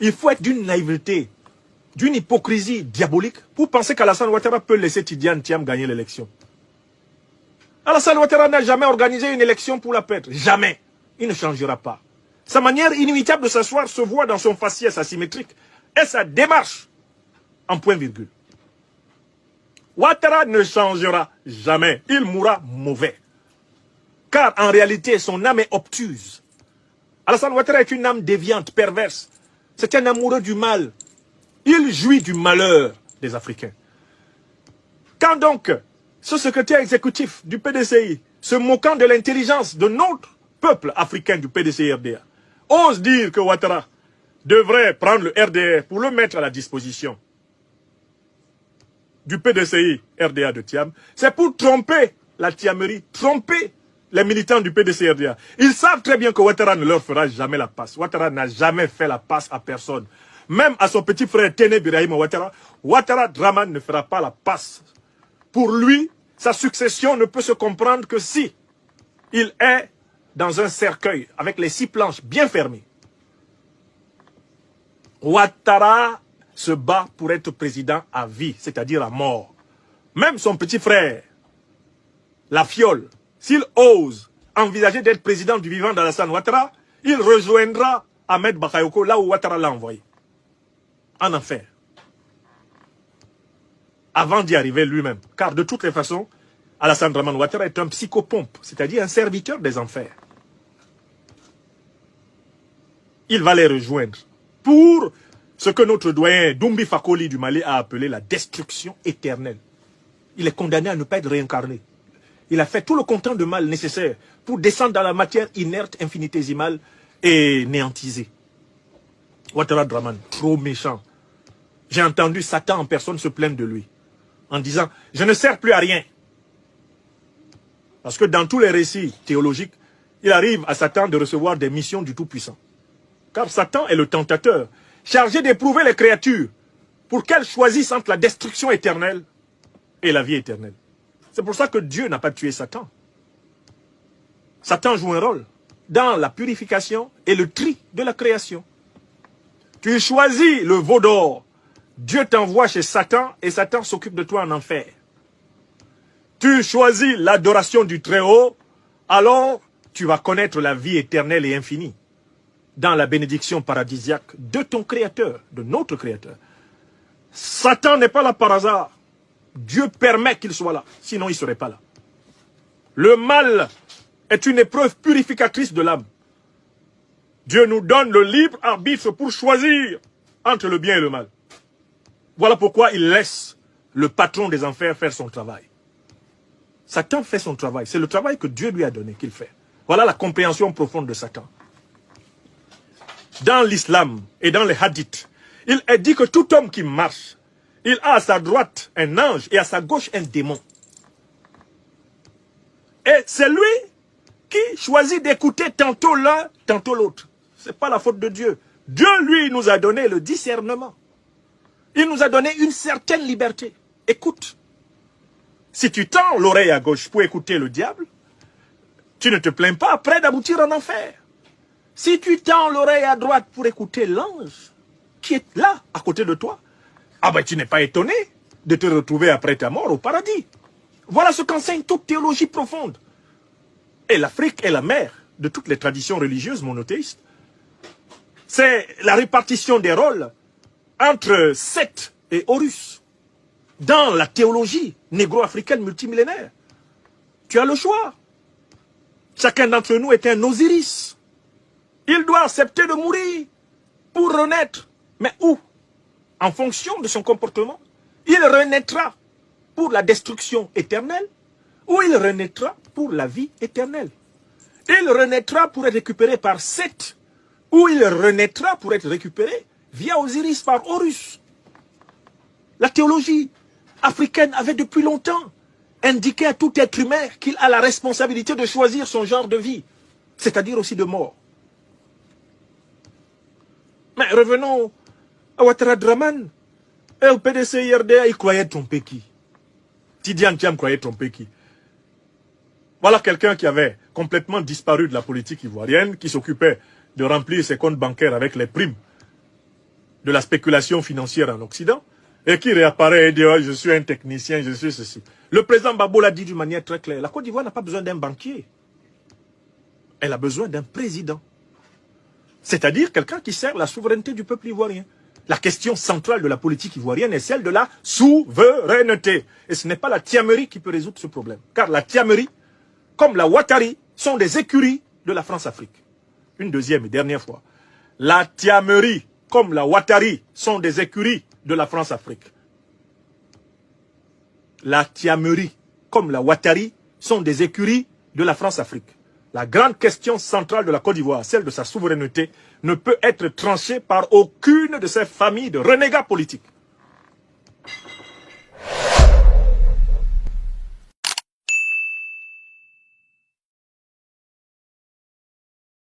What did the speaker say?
Il faut être d'une naïveté, d'une hypocrisie diabolique pour penser qu'Alassane Ouattara peut laisser Tidiane Thiam gagner l'élection. Alassane Ouattara n'a jamais organisé une élection pour la perdre. Jamais. Il ne changera pas. Sa manière inimitable de s'asseoir se voit dans son faciès asymétrique et sa démarche en point-virgule. Ouattara ne changera jamais. Il mourra mauvais. Car en réalité, son âme est obtuse. Alassane Ouattara est une âme déviante, perverse. C'est un amoureux du mal. Il jouit du malheur des Africains. Quand donc ce secrétaire exécutif du PDCI, se moquant de l'intelligence de notre peuple africain du PDCI-RDA, ose dire que Ouattara devrait prendre le RDR pour le mettre à la disposition du PDCI-RDA de Thiam, c'est pour tromper la Thiamerie, tromper les militants du PDCI-RDA. Ils savent très bien que Ouattara ne leur fera jamais la passe. Ouattara n'a jamais fait la passe à personne. Même à son petit frère Téné Birahim Ouattara, Ouattara Draman ne fera pas la passe. Pour lui, sa succession ne peut se comprendre que si il est dans un cercueil avec les 6 planches bien fermées. Ouattara se bat pour être président à vie, c'est-à-dire à mort. Même son petit frère, la fiole, s'il ose envisager d'être président du vivant d'Alassane Ouattara, il rejoindra Ahmed Bakayoko là où Ouattara l'a envoyé. En enfer. Avant d'y arriver lui-même. Car de toutes les façons, Alassane Draman Ouattara est un psychopompe, c'est-à-dire un serviteur des enfers. Il va les rejoindre pour ce que notre doyen Doumbi Fakoli du Mali a appelé la destruction éternelle. Il est condamné à ne pas être réincarné. Il a fait tout le content de mal nécessaire pour descendre dans la matière inerte, infinitésimale et néantisée. Ouattara Draman, trop méchant. J'ai entendu Satan en personne se plaindre de lui, en disant « Je ne sers plus à rien ». Parce que dans tous les récits théologiques, il arrive à Satan de recevoir des missions du Tout-Puissant. Car Satan est le tentateur, chargé d'éprouver les créatures pour qu'elles choisissent entre la destruction éternelle et la vie éternelle. C'est pour ça que Dieu n'a pas tué Satan. Satan joue un rôle dans la purification et le tri de la création. Tu choisis le veau d'or, Dieu t'envoie chez Satan et Satan s'occupe de toi en enfer. Tu choisis l'adoration du Très-Haut, alors tu vas connaître la vie éternelle et infinie dans la bénédiction paradisiaque de ton Créateur, de notre Créateur. Satan n'est pas là par hasard. Dieu permet qu'il soit là, sinon il ne serait pas là. Le mal est une épreuve purificatrice de l'âme. Dieu nous donne le libre arbitre pour choisir entre le bien et le mal. Voilà pourquoi il laisse le patron des enfers faire son travail. Satan fait son travail. C'est le travail que Dieu lui a donné qu'il fait. Voilà la compréhension profonde de Satan. Dans l'islam et dans les hadiths, il est dit que tout homme qui marche, il a à sa droite un ange et à sa gauche un démon. Et c'est lui qui choisit d'écouter tantôt l'un, tantôt l'autre. Ce n'est pas la faute de Dieu. Dieu, lui, nous a donné le discernement. Il nous a donné une certaine liberté. Écoute. Si tu tends l'oreille à gauche pour écouter le diable, tu ne te plains pas après d'aboutir en enfer. Si tu tends l'oreille à droite pour écouter l'ange qui est là, à côté de toi, ah ben tu n'es pas étonné de te retrouver après ta mort au paradis. Voilà ce qu'enseigne toute théologie profonde. Et l'Afrique est la mère de toutes les traditions religieuses monothéistes. C'est la répartition des rôles entre Seth et Horus dans la théologie négro-africaine multimillénaire. Tu as le choix. Chacun d'entre nous est un Osiris. Il doit accepter de mourir pour renaître. Mais où? En fonction de son comportement. Il renaîtra pour la destruction éternelle ou il renaîtra pour la vie éternelle. Il renaîtra pour être récupéré par Seth ou il renaîtra pour être récupéré via Osiris par Horus. La théologie africaine avait depuis longtemps indiqué à tout être humain qu'il a la responsabilité de choisir son genre de vie, c'est-à-dire aussi de mort. Mais revenons à Ouattara Draman. Et au PDCI-RDA, il croyait tromper qui? Tidiane Thiam croyait tromper qui? Voilà quelqu'un qui avait complètement disparu de la politique ivoirienne, qui s'occupait de remplir ses comptes bancaires avec les primes de la spéculation financière en Occident, et qui réapparaît et dit oh, « je suis un technicien, je suis ceci ». Le président Gbagbo l'a dit d'une manière très claire, la Côte d'Ivoire n'a pas besoin d'un banquier. Elle a besoin d'un président. C'est-à-dire quelqu'un qui sert la souveraineté du peuple ivoirien. La question centrale de la politique ivoirienne est celle de la souveraineté. Et ce n'est pas la Tiamerie qui peut résoudre ce problème. Car la Tiamerie, comme la Ouattari, sont des écuries de la France-Afrique. Une deuxième et dernière fois. La Tiamerie, comme la Ouattari, sont des écuries de la France-Afrique. La Tiamerie, comme la Ouattari, sont des écuries de la France-Afrique. La grande question centrale de la Côte d'Ivoire, celle de sa souveraineté, ne peut être tranchée par aucune de ces familles de renégats politiques.